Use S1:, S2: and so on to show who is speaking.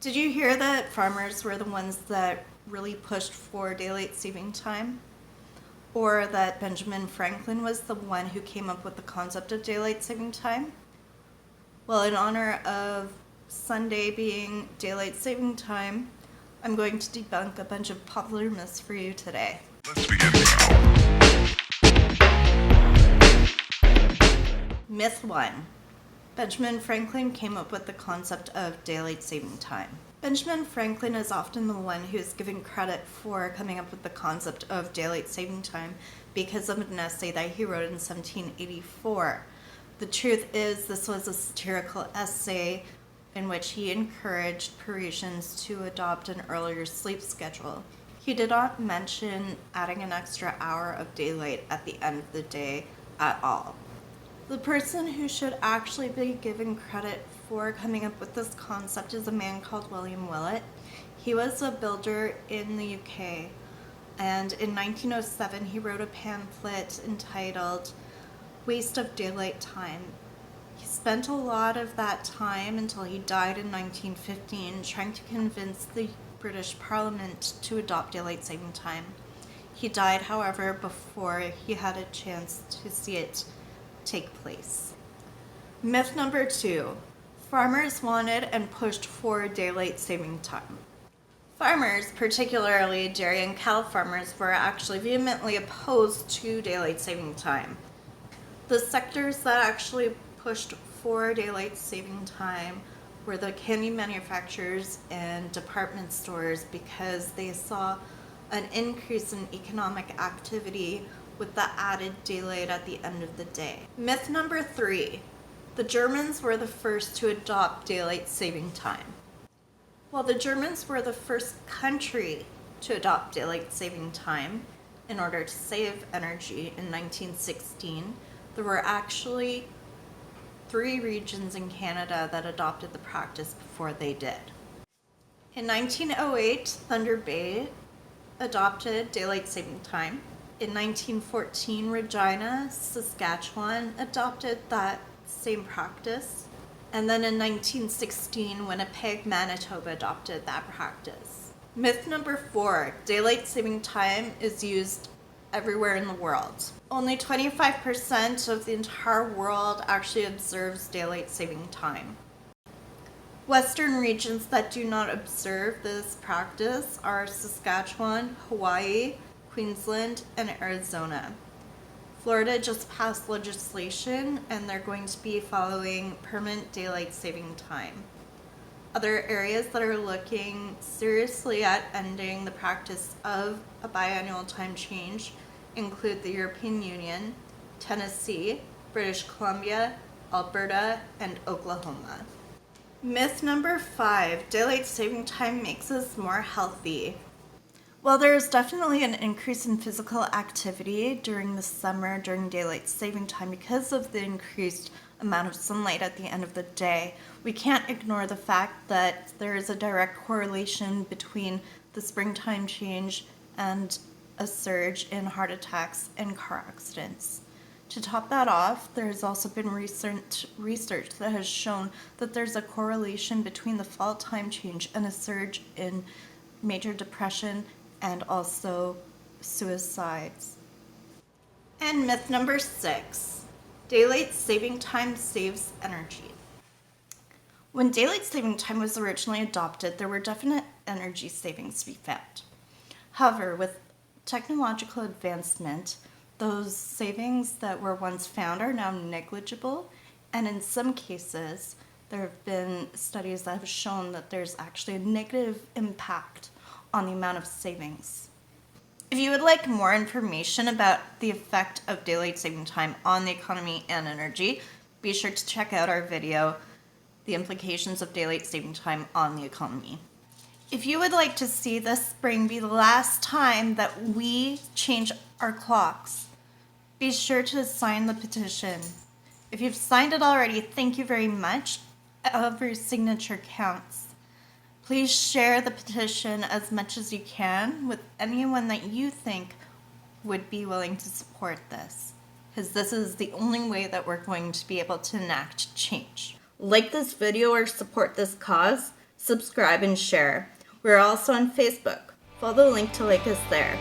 S1: Did you hear that farmers were the ones that really pushed for daylight saving time? Or that Benjamin Franklin was the one who came up with the concept of daylight saving time? Well, in honor of Sunday being daylight saving time, I'm going to debunk a bunch of popular myths for you today.
S2: Let's begin now.
S1: Myth 1. Benjamin Franklin came up with the concept of daylight saving time. Benjamin Franklin is often the one who is given credit for coming up with the concept of daylight saving time because of an essay that he wrote in 1784. The truth is, this was a satirical essay in which he encouraged Parisians to adopt an earlier sleep schedule. He did not mention adding an extra hour of daylight at the end of the day at all. The person who should actually be given credit for coming up with this concept is a man called William Willett. He was a builder in the UK, and in 1907 he wrote a pamphlet entitled Waste of Daylight Time. He spent a lot of that time until he died in 1915 trying to convince the British Parliament to adopt daylight saving time. He died, however, before he had a chance to see it take place. Myth number 2. Farmers wanted and pushed for daylight saving time. Farmers, particularly dairy and cattle farmers, were actually vehemently opposed to daylight saving time. The sectors that actually pushed for daylight saving time were the candy manufacturers and department stores because they saw an increase in economic activity with the added daylight at the end of the day. Myth number 3. The Germans were the first to adopt daylight saving time. While the Germans were the first country to adopt daylight saving time in order to save energy in 1916, there were actually 3 regions in Canada that adopted the practice before they did. In 1908, Thunder Bay adopted daylight saving time. In 1914, Regina, Saskatchewan adopted that same practice. And then in 1916, Winnipeg, Manitoba adopted that practice. Myth number 4, daylight saving time is used everywhere in the world. Only 25% of the entire world actually observes daylight saving time. Western regions that do not observe this practice are Saskatchewan, Hawaii, Queensland, and Arizona. Florida just passed legislation and they're going to be following permanent daylight saving time. Other areas that are looking seriously at ending the practice of a biannual time change include the European Union, Tennessee, British Columbia, Alberta, and Oklahoma. Myth number 5, daylight saving time makes us more healthy. Well, there is definitely an increase in physical activity during the summer during daylight saving time because of the increased amount of sunlight at the end of the day. We can't ignore the fact that there is a direct correlation between the springtime change and a surge in heart attacks and car accidents. To top that off, there has also been recent research that has shown that there's a correlation between the fall time change and a surge in major depression and also suicides. And myth number 6, daylight saving time saves energy. When daylight saving time was originally adopted, there were definite energy savings to be found. However, with technological advancement, those savings that were once found are now negligible, and in some cases, there have been studies that have shown that there's actually a negative impact on the amount of savings. If you would like more information about the effect of daylight saving time on the economy and energy, be sure to check out our video, The Implications of Daylight Saving Time on the Economy. If you would like to see this spring be the last time that we change our clocks, be sure to sign the petition. If you've signed it already, thank you very much. Every signature counts. Please share the petition as much as you can with anyone that you think would be willing to support this, because this is the only way that we're going to be able to enact change. Like this video or support this cause, subscribe, and share. We're also on Facebook. Follow the link to like us there.